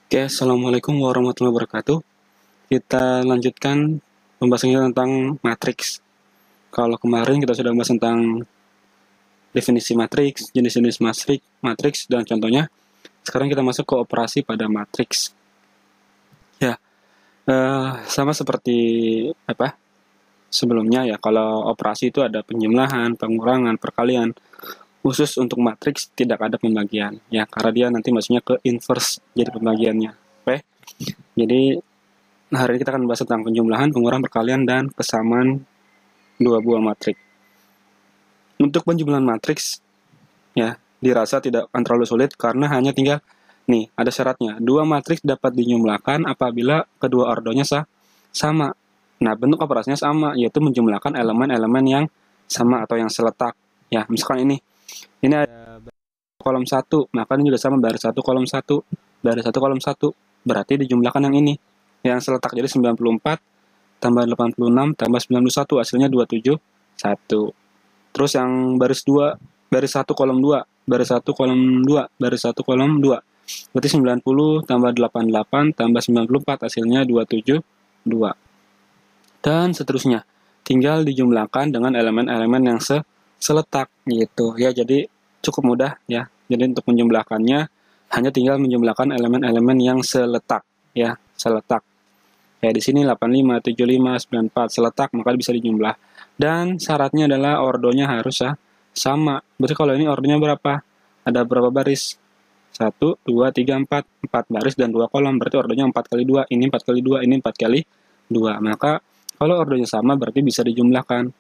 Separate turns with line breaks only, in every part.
Oke, Assalamualaikum warahmatullahi wabarakatuh. Kita lanjutkan pembahasannya tentang matriks. Kalau kemarin kita sudah membahas tentang definisi matriks, jenis-jenis matriks, dan contohnya. Sekarang kita masuk ke operasi pada matriks. Ya, sama seperti sebelumnya ya. Kalau operasi itu ada penjumlahan, pengurangan, perkalian. Khusus untuk matriks tidak ada pembagian. Ya, karena dia nanti maksudnya ke inverse jadi pembagiannya. Oke. Jadi hari ini kita akan membahas tentang penjumlahan, pengurangan, perkalian, dan kesamaan dua buah matriks. Untuk penjumlahan matriks, ya, dirasa tidak akan terlalu sulit karena hanya tinggal, nih, ada syaratnya. Dua matriks dapat dijumlahkan apabila kedua ordonya sama. Nah, bentuk operasinya sama, yaitu menjumlahkan elemen-elemen yang sama atau yang seletak. Ya, misalkan ini ada kolom 1, maka ini juga sama baris 1 kolom 1, baris 1 kolom 1, berarti dijumlahkan yang ini. Yang seletak jadi 94 tambah 86 tambah 91 hasilnya 271. Terus yang baris 2, baris 1 kolom 2, baris 1 kolom 2, baris 1 kolom 2. Berarti 90 tambah 88 tambah 94 hasilnya 272. Dan seterusnya. Tinggal dijumlahkan dengan elemen-elemen yang seletak gitu. Ya, jadi cukup mudah ya. Jadi untuk menjumlahkannya hanya tinggal menjumlahkan elemen-elemen yang seletak ya, seletak. Ya, di sini 85, 75, 94 seletak, maka bisa dijumlah. Dan syaratnya adalah ordonya harus sama. Berarti kalau ini ordonya berapa? Ada berapa baris? 1, 2, 3, 4. 4 baris dan 2 kolom. Berarti ordonya 4 kali 2. Ini 4 kali 2, ini 4 kali 2. Maka kalau ordonya sama berarti bisa dijumlahkan.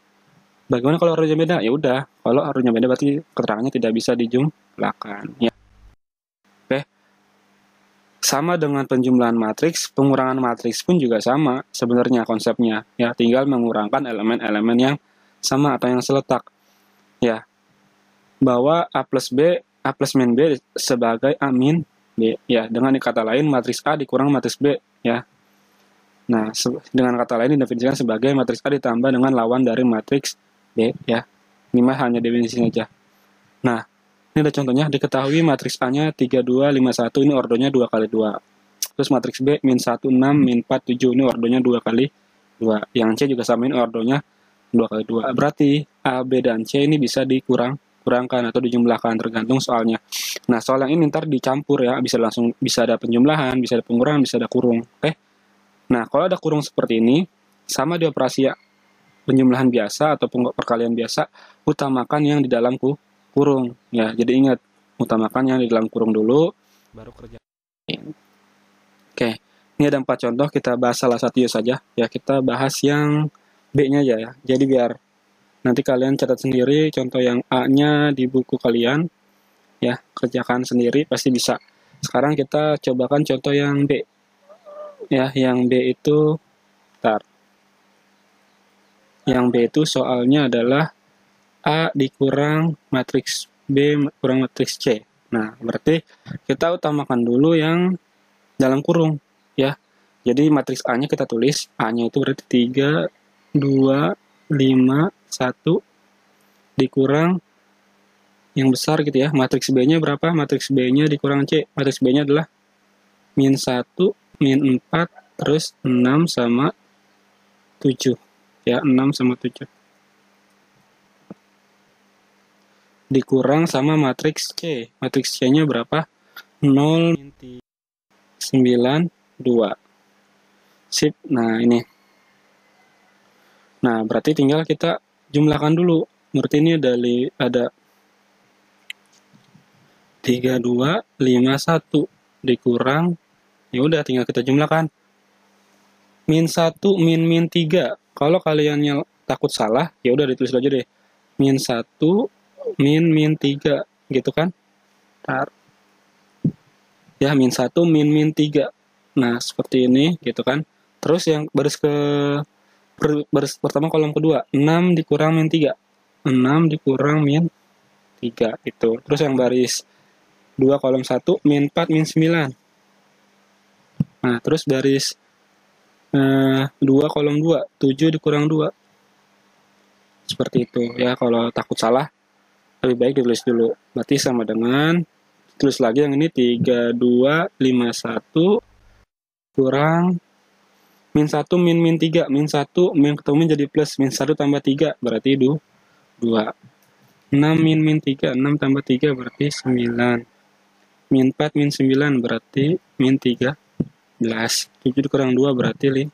Bagaimana kalau ordonya beda? Ya udah, kalau ordonya beda berarti keterangannya tidak bisa dijumlahkan. Ya. Oke. Sama dengan penjumlahan matriks, pengurangan matriks pun juga sama sebenarnya konsepnya. Ya, tinggal mengurangkan elemen-elemen yang sama atau yang seletak. Ya, bahwa A plus min B sebagai A min B. Ya, dengan kata lain matriks A dikurang matriks B. Ya. Nah, dengan kata lain didefinisikan sebagai matriks A ditambah dengan lawan dari matriks B. Ya, ini mah hanya definisi saja. Nah, ini ada contohnya, diketahui matriks A-nya 3251, ini ordonya 2 kali 2. Terus matriks B, min 1, 6, min 4, 7, ini ordonya 2 kali 2. Yang C juga sama, ini ordonya 2 kali 2. Berarti A, B, dan C ini bisa dikurangkan atau dijumlahkan, tergantung soalnya. Nah, soal yang ini ntar dicampur ya, bisa ada penjumlahan, bisa ada pengurangan, bisa ada kurung. Oke? Nah, kalau ada kurung seperti ini, sama di operasi penjumlahan biasa atau perkalian biasa, utamakan yang di dalam kurung ya. Jadi ingat, utamakan yang di dalam kurung dulu baru kerja. Oke, ini ada 4 contoh, kita bahas salah satu saja ya. Kita bahas yang B-nya aja ya. Jadi biar nanti kalian catat sendiri contoh yang A-nya di buku kalian ya, kerjakan sendiri pasti bisa. Sekarang kita cobakan contoh yang B ya. Yang B itu yang B itu soalnya adalah A dikurang matriks B kurang matriks C. Nah, berarti kita utamakan dulu yang dalam kurung, ya. Jadi matriks A-nya kita tulis, A-nya itu berarti 3, 2, 5, 1, dikurang yang besar gitu ya. Matriks B-nya berapa? Matriks B-nya dikurang C. Matriks B-nya adalah min 1, min 4, terus 6 sama 7. Ya, 6 sama 7. Dikurang sama matriks C. Matriks C-nya berapa? 0, 9, 2. Sip. Nah, ini. Nah, berarti tinggal kita jumlahkan dulu. Berarti ini ada 3, 2, 5, 1. Dikurang. Ya udah, tinggal kita jumlahkan. Min 1, min 3. Kalau kalian takut salah, ya udah ditulis aja deh. Min 1, min 3 gitu kan. Ntar. Ya, min 1, min 3. Nah, seperti ini gitu kan. Terus yang baris pertama kolom kedua, 6 dikurang min 3. 6 dikurang min 3 itu. Terus yang baris 2 kolom 1, min 4, min 9. Nah, terus baris 2 kolom 2, 7 dikurang 2. Seperti itu ya. Kalau takut salah lebih baik ditulis dulu. Berarti sama dengan Terus lagi yang ini 3251 kurang min 1 min 3. Min 1 min ketemu min jadi plus. Min 1 tambah 3 berarti 2. 6 min 3. 6 tambah 3 berarti 9. Min 4 min 9 berarti min 13. 7 dikurang 2 berarti 5.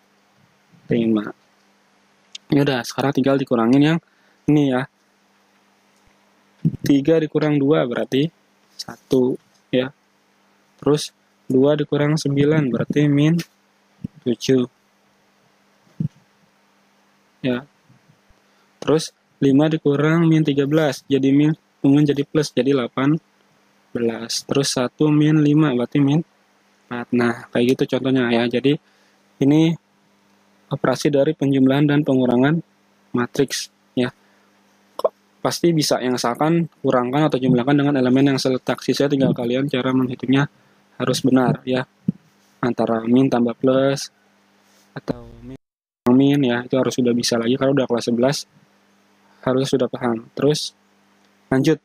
Ya udah, sekarang tinggal dikurangin yang ini ya. 3 dikurang 2 berarti 1 ya. Terus 2 dikurang 9 berarti min 7. Ya. Terus 5 dikurang min 13 jadi min jadi plus jadi 18. Terus 1 min 5 berarti min 4. Nah, kayak gitu contohnya ya. Jadi ini operasi dari penjumlahan dan pengurangan matriks ya. Pasti bisa yang asalkan kurangkan atau jumlahkan dengan elemen yang seletak. Sisa tinggal kalian cara menghitungnya harus benar ya. Antara min tambah plus atau min ya, itu harus sudah bisa lagi kalau udah kelas 11 harus sudah paham. Terus lanjut.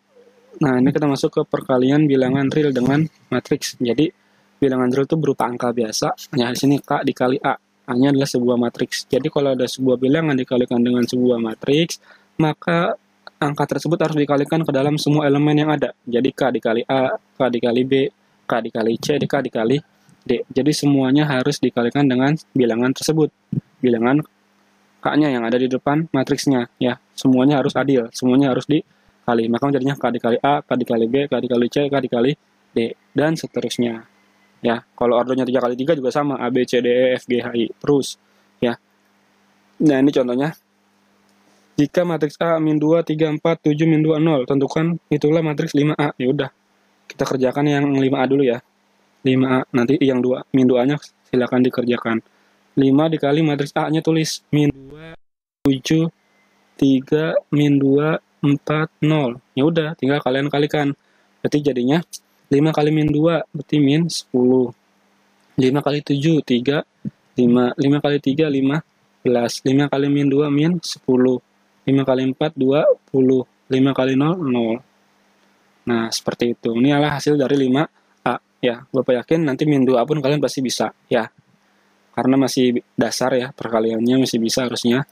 Nah, ini kita masuk ke perkalian bilangan real dengan matriks. Jadi bilangan real itu berupa angka biasa. Ya, di sini K dikali A. A-nya adalah sebuah matriks. Jadi kalau ada sebuah bilangan dikalikan dengan sebuah matriks, maka angka tersebut harus dikalikan ke dalam semua elemen yang ada. Jadi K dikali A, K dikali B, K dikali C, K dikali D. Jadi semuanya harus dikalikan dengan bilangan tersebut. Bilangan K-nya yang ada di depan matriksnya. Ya, semuanya harus adil. Semuanya harus dikali. Maka jadinya K dikali A, K dikali B, K dikali C, K dikali D. Dan seterusnya. Ya, kalau ordernya 3 kali 3 juga sama. A, B, C, D, E, F, G, H, I. Terus. Ya. Nah, ini contohnya. Jika matriks A min 2, 3, 4, 7, min 2, 0. Tentukan itulah matriks 5A. Ya udah. Kita kerjakan yang 5A dulu ya. 5A. Nanti yang 2, min 2-nya silakan dikerjakan. 5 dikali matriks A-nya tulis. Min 2, 7, 3, min 2, 4, 0. Ya udah, tinggal kalian kalikan. Berarti jadinya 5 kali min 2 berarti min 10. 5 kali 7, 3, 5. 5 kali 3, 15. 5 kali min 2, min 10. 5 kali 4, 20. 5 kali 0, 0. Nah, seperti itu. Ini adalah hasil dari 5A. Ya, Bapak yakin nanti min 2A pun kalian pasti bisa. Ya, karena masih dasar ya, perkaliannya masih bisa harusnya.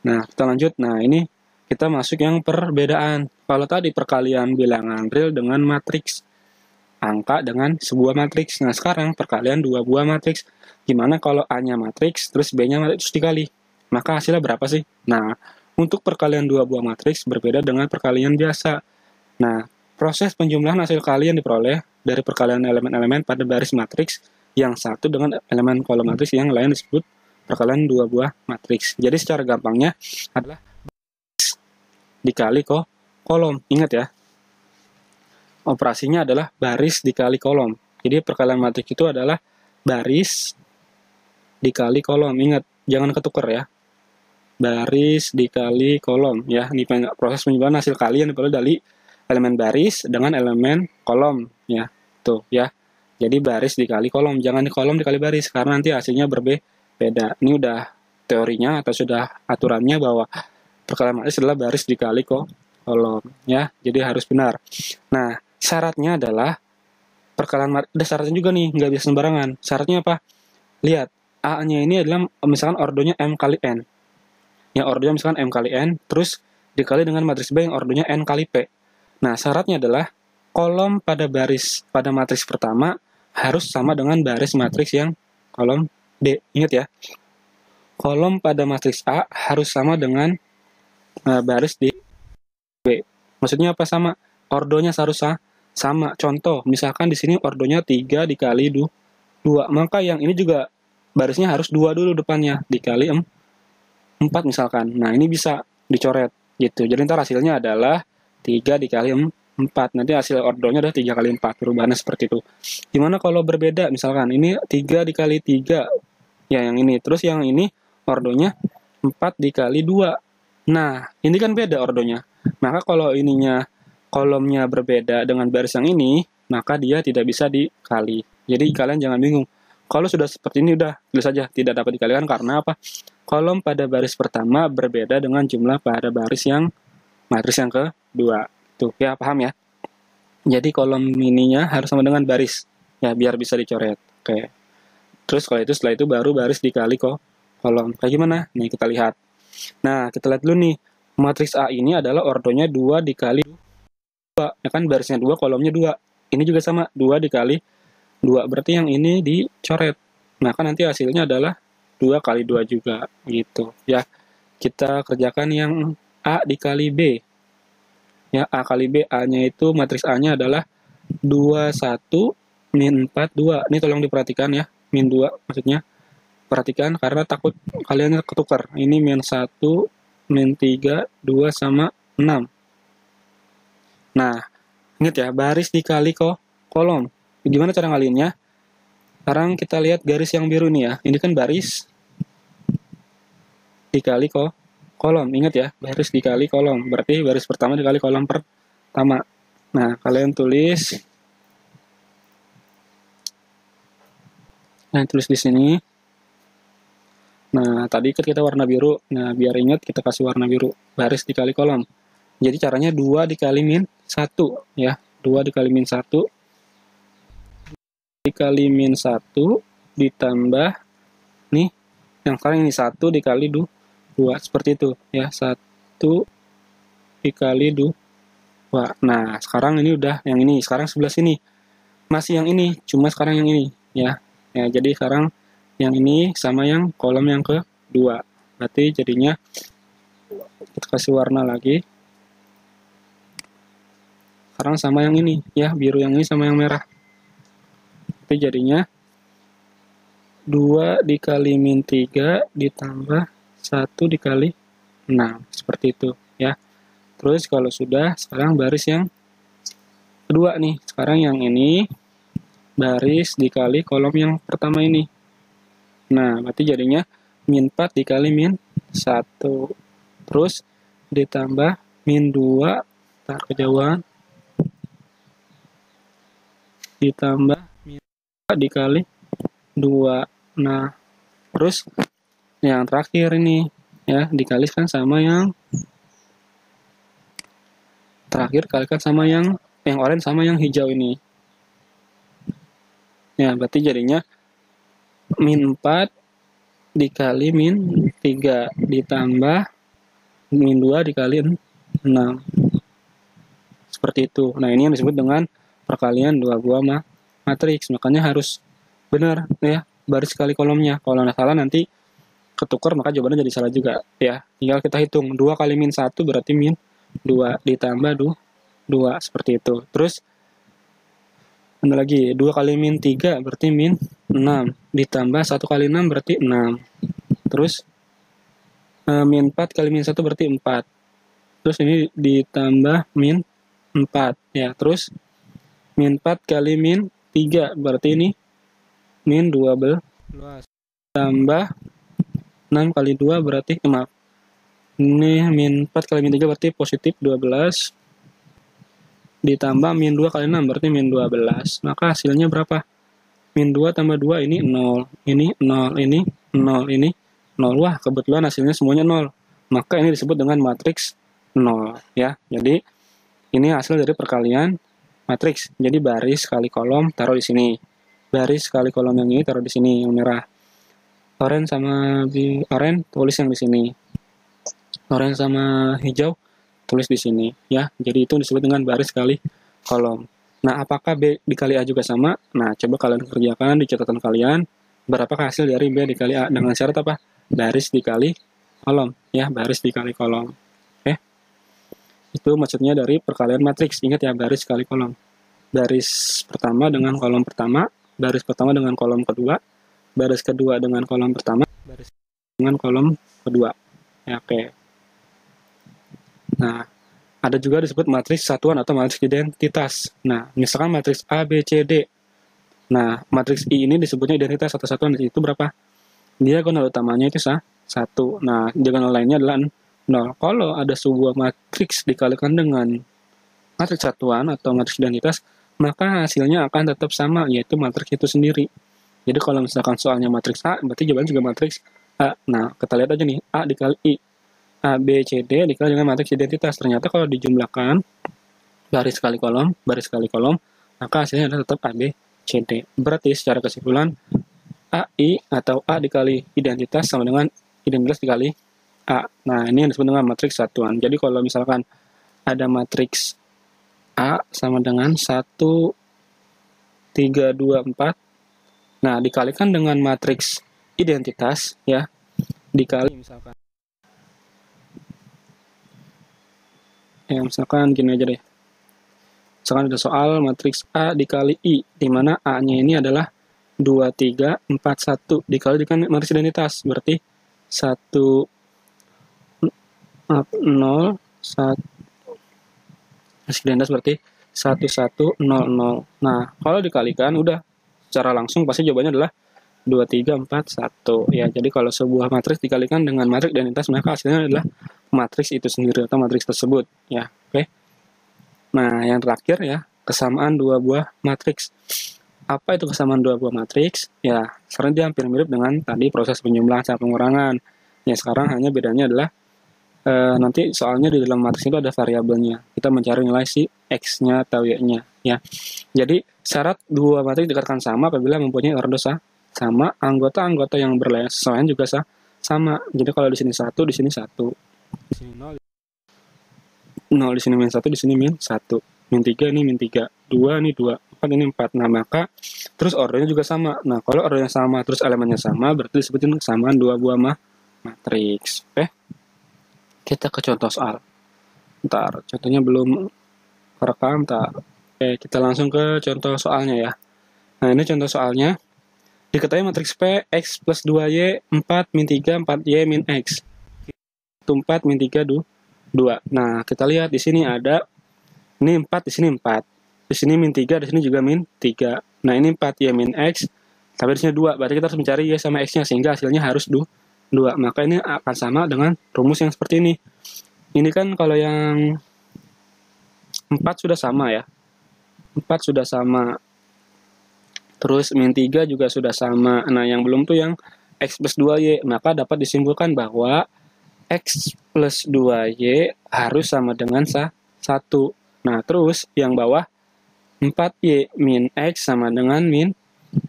Nah, kita lanjut. Nah, ini kita masuk yang perbedaan. Kalau tadi perkalian bilangan real dengan matriks. Angka dengan sebuah matriks. Nah, sekarang perkalian dua buah matriks. Gimana kalau A-nya matriks, terus B-nya matriks terus dikali? Maka hasilnya berapa sih? Nah, untuk perkalian dua buah matriks berbeda dengan perkalian biasa. Nah, proses penjumlahan hasil kali yang diperoleh dari perkalian elemen-elemen pada baris matriks yang satu dengan elemen kolom matriks yang lain disebut perkalian dua buah matriks. Jadi secara gampangnya adalah dikali kolom. Ingat ya, operasinya adalah baris dikali kolom. Jadi perkalian matriks itu adalah baris dikali kolom. Ingat, jangan ketukar ya. Baris dikali kolom ya. Ini proses penjumlahan hasil kali yang diperoleh dari elemen baris dengan elemen kolom ya. Tuh ya. Jadi baris dikali kolom, jangan di kolom dikali baris karena nanti hasilnya berbeda. Ini udah teorinya atau sudah aturannya bahwa perkalian matriks adalah baris dikali kolom ya. Jadi harus benar. Nah, syaratnya adalah perkalian matriks, ada syaratnya juga nih, nggak bisa sembarangan. Syaratnya apa? Lihat, A-nya ini adalah misalkan ordonya M kali N. Yang ordonya misalkan M kali N, terus dikali dengan matriks B yang ordonya N kali P. Nah, syaratnya adalah kolom pada matriks pertama harus sama dengan baris matriks yang kolom D. Ingat ya, kolom pada matriks A harus sama dengan baris di B. Maksudnya apa sama? Ordonya harus sama. Contoh, misalkan di sini ordonya 3 dikali 2. Maka yang ini juga barisnya harus 2 dulu depannya, dikali 4 misalkan. Nah, ini bisa dicoret gitu. Jadi ntar hasilnya adalah 3 dikali 4. Nanti hasil ordonya adalah 3 kali 4. Perubahannya seperti itu. Gimana kalau berbeda? Misalkan ini 3 dikali 3. Ya, yang ini. Terus yang ini ordonya 4 dikali 2. Nah, ini kan beda ordonya. Maka kalau ininya kolomnya berbeda dengan baris yang ini, maka dia tidak bisa dikali. Jadi kalian jangan bingung. Kalau sudah seperti ini udah tulis saja tidak dapat dikalikan karena apa? Kolom pada baris pertama berbeda dengan jumlah pada baris yang matriks yang kedua. Tuh ya, paham ya? Jadi kolom ininya harus sama dengan baris. Ya, biar bisa dicoret. Oke. Terus kalau itu setelah itu baru baris dikali kolom. Kayak gimana? Nih kita lihat. Nah, kita lihat dulu nih. Matriks A ini adalah ordonya 2 dikali 2. Ya kan barisnya 2, kolomnya 2. Ini juga sama, 2 dikali 2. Berarti yang ini dicoret. Nah, kan nanti hasilnya adalah 2 kali 2 juga. Gitu. Ya, kita kerjakan yang A dikali B. Ya, A kali B. A-nya itu, matriks A-nya adalah 2, 1, min 4, 2. Ini tolong diperhatikan ya. Min 2 maksudnya. Perhatikan karena takut kalian ketukar. Ini min 1, min 3, 2 sama 6. Nah, ingat ya, baris dikali kolom. Gimana cara ngalinnya? Sekarang kita lihat garis yang biru nih ya. Ini kan baris dikali kolom. Ingat ya, baris dikali kolom. Berarti baris pertama dikali kolom pertama. Nah, kalian tulis. Nah, tulis di sini. Nah, tadi kan kita warna biru. Nah, biar ingat kita kasih warna biru. Baris dikali kolom. Jadi caranya 2 dikali min 1. Ya, 2 dikali min 1. Dikali min 1 ditambah. Nih, yang sekarang ini 1 dikali 2. Seperti itu. Ya, 1 dikali 2. Nah, sekarang ini udah yang ini. Sekarang sebelah sini. Masih yang ini. Cuma sekarang yang ini. Ya, jadi sekarang yang ini sama yang kolom yang kedua. Berarti jadinya kita kasih warna lagi. Sekarang sama yang ini, ya, biru yang ini sama yang merah. Berarti jadinya 2 dikali min 3 ditambah 1 dikali 6. Seperti itu, ya. Terus kalau sudah, sekarang baris yang kedua nih. Sekarang yang ini baris dikali kolom yang pertama ini. Nah, berarti jadinya min 4 dikali min 1. Terus ditambah min 2, tar kejauhan. Ditambah min 2 dikali 2. Nah, terus yang terakhir ini, ya, dikalikan sama yang terakhir, kalikan sama yang oranye sama yang hijau ini. Ya, berarti jadinya min 4 dikali min 3 ditambah min 2 dikali 6. Seperti itu. Nah, ini yang disebut dengan perkalian dua buah matriks. Makanya harus benar ya, baris kali kolomnya. Kalau nggak salah nanti ketukar maka jawabannya jadi salah juga ya. Tinggal kita hitung 2 kali min 1 berarti min 2 ditambah 2 seperti itu. Terus ada lagi 2 kali min 3 berarti min 6 ditambah 1 kali 6 berarti 6. Terus min 4 kali min 1 berarti 4. Terus ini ditambah min 4 ya. Terus min 4 kali min 3 berarti ini min 12 tambah 6 kali 2 berarti maaf. Ini min 4 kali min 3 berarti positif 12 ditambah min 2 kali 6 berarti min 12. Maka hasilnya berapa? Min 2 tambah 2 ini 0, ini 0, ini 0, ini 0. Wah, kebetulan hasilnya semuanya 0. Maka ini disebut dengan matriks 0 ya. Jadi ini hasil dari perkalian matriks. Jadi baris kali kolom taruh di sini. Baris kali kolom yang ini taruh di sini yang merah. Oranye sama oranye tulis yang di sini. Oranye sama hijau tulis di sini ya. Jadi itu disebut dengan baris kali kolom. Nah, apakah B dikali A juga sama? Nah, coba kalian kerjakan di catatan kalian. Berapakah hasil dari B dikali A dengan syarat apa? Baris dikali kolom ya, baris dikali kolom. Oke. Itu maksudnya dari perkalian matriks. Ingat ya, baris kali kolom. Baris pertama dengan kolom pertama, baris pertama dengan kolom kedua, baris kedua dengan kolom pertama, baris dengan kolom kedua. Ya, oke. Nah, ada juga disebut matriks satuan atau matriks identitas. Nah, misalkan matriks A, B, C, D. Nah, matriks I ini disebutnya identitas atau satuan. Itu berapa? Diagonal utamanya itu 1. Nah, diagonal lainnya adalah 0. Kalau ada sebuah matriks dikalikan dengan matriks satuan atau matriks identitas, maka hasilnya akan tetap sama, yaitu matriks itu sendiri. Jadi kalau misalkan soalnya matriks A, berarti jawabannya juga matriks A. Nah, kita lihat aja nih, A dikali I. A, B, C, D dikali dengan matriks identitas. Ternyata kalau dijumlahkan, baris kali kolom, maka hasilnya adalah tetap A, B, C, D. Berarti secara kesimpulan, AI atau A dikali identitas sama dengan identitas dikali A. Nah, ini yang disebut dengan matriks satuan. Jadi kalau misalkan ada matriks A sama dengan 1, 3, 2, 4. Nah, dikalikan dengan matriks identitas, ya, dikali misalkan gini aja deh. Misalkan ada soal matriks A dikali I, di mana A-nya ini adalah 2, 3, 4, 1. Dikali dengan matriks identitas, berarti 1, 0, 1. Matriks identitas berarti 1, 1, 0, 0. Nah, kalau dikalikan, udah secara langsung pasti jawabannya adalah 2, 3, 4, 1. Ya, jadi kalau sebuah matriks dikalikan dengan matriks identitas, maka hasilnya adalah matriks itu sendiri atau matriks tersebut. Ya, oke. Nah, yang terakhir ya, kesamaan dua buah matriks. Apa itu kesamaan dua buah matriks? Ya, sekarang dia hampir mirip dengan tadi proses penjumlahan sama pengurangan. Ya, sekarang hanya bedanya adalah nanti soalnya di dalam matriks itu ada variabelnya. Kita mencari nilai si X-nya atau Y-nya. Ya. Jadi, syarat dua matriks dikatakan sama apabila mempunyai order sama, anggota-anggota yang bersesuaian juga sama. Jadi kalau di sini 1, di sini 1. Di sini 0, 0 di sini min 1, di sini min 1. Min 3 ini min 3. 2 ini 2. 4 ini 4. Nah, maka terus ordernya juga sama. Nah, kalau ordernya sama, terus elemennya sama, berarti disebutin kesamaan dua buah matriks. Oke? Kita ke contoh soal. Ntar, contohnya belum kerekam, ntar. Oke, kita langsung ke contoh soalnya ya. Nah, ini contoh soalnya. Diketahui matriks P, X plus 2Y, 4, min 3, 4Y, min X. Itu 4, min 3, 2. Nah, kita lihat di sini ada, ini 4, di sini 4. Di sini min 3, di sini juga min 3. Nah, ini 4Y min X, tapi di sini 2. Berarti kita harus mencari Y sama X-nya, sehingga hasilnya harus 2. Maka ini akan sama dengan rumus yang seperti ini. Ini kan kalau yang 4 sudah sama ya. 4 sudah sama. Terus min 3 juga sudah sama. Nah, yang belum tuh yang X plus 2Y. Maka dapat disimpulkan bahwa X plus 2Y harus sama dengan 1. Nah, terus yang bawah 4Y min X sama dengan min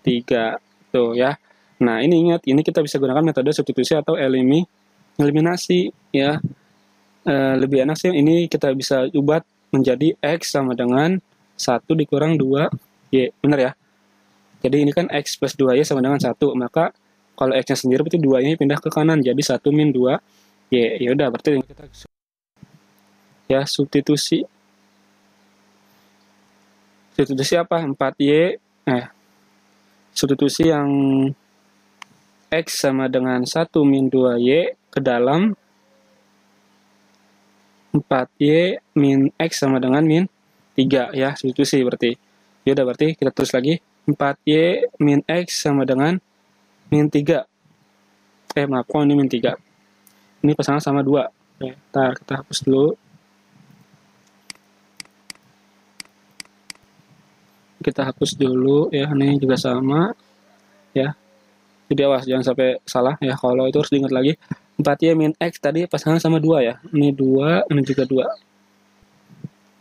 3. Tuh ya. Nah, ini ingat, ini kita bisa gunakan metode substitusi atau eliminasi ya. Lebih enak sih, ini kita bisa ubah menjadi X sama dengan 1 dikurang 2Y. Benar ya? Jadi ini kan X plus 2Y sama dengan 1. Maka kalau X-nya sendiri berarti 2Y pindah ke kanan. Jadi 1 min 2Y. Ya udah, berarti kita ya substitusi. Substitusi apa? 4Y. Substitusi yang X sama dengan 1 min 2Y ke dalam 4Y min X sama dengan min 3 ya. Substitusi berarti. Ya udah, berarti kita tulis lagi. 4Y min X sama dengan min 3. Maaf, kok ini min 3. Ini pasangan sama 2. Oke, ntar kita hapus dulu. Kita hapus dulu ya, ini juga sama. Ya. Jadi awas, jangan sampai salah ya. Kalau itu harus diingat lagi. 4Y min X tadi pasangan sama 2 ya. Ini 2, ini juga 2.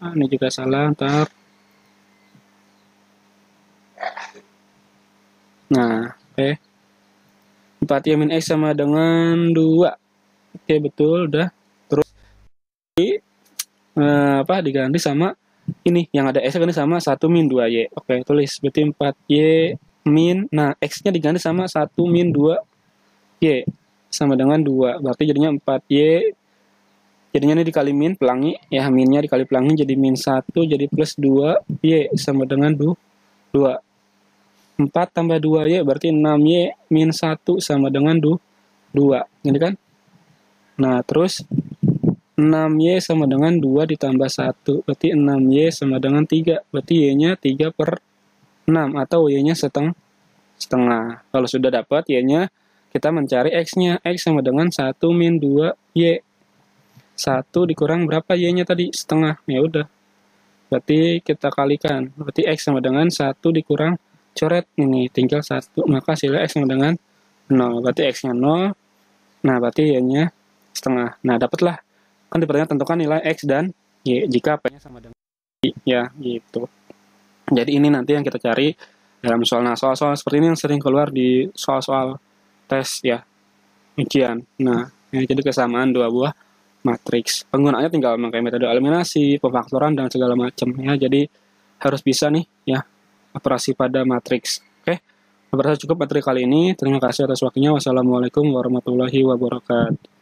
Nah, ini juga salah, ntar. Nah, oke. 4Y min X sama dengan 2. Oke, betul, udah. Terus diganti sama ini, yang ada X kan sama 1 min 2Y. Oke, tulis. Berarti 4Y min, nah X-nya diganti sama 1 min 2Y. Sama dengan 2. Berarti jadinya 4Y. Jadinya ini dikali min, pelangi. Ya, minnya dikali pelangi jadi min 1, jadi plus 2Y. Sama dengan 2. 4 tambah 2Y berarti 6Y min 1 sama dengan 2. Ini kan? Nah, terus 6Y sama dengan 2 ditambah 1. Berarti 6Y sama dengan 3. Berarti Y-nya 3 per 6. Atau Y-nya setengah. Kalau sudah dapat Y-nya, kita mencari X-nya. X sama dengan 1 min 2Y. 1 dikurang berapa Y-nya tadi? Setengah. Ya udah. Berarti kita kalikan. Berarti X sama dengan 1 dikurang coret ini. Tinggal 1. Maka hasilnya X sama dengan 0. Berarti X-nya 0. Nah, berarti Y-nya setengah. Nah, dapatlah. Kan di pertanyaan tentukan nilai X dan Y jika P-nya sama dengan Y. ya gitu. Jadi ini nanti yang kita cari dalam soal. Nah, soal-soal seperti ini yang sering keluar di soal-soal tes ya, ujian. Nah, ya, jadi kesamaan dua buah matriks. Penggunaannya tinggal memakai metode eliminasi, pemfaktoran dan segala macam ya. Jadi harus bisa nih ya operasi pada matriks. Oke. Berarti cukup materi kali ini. Terima kasih atas waktunya. Wassalamualaikum warahmatullahi wabarakatuh.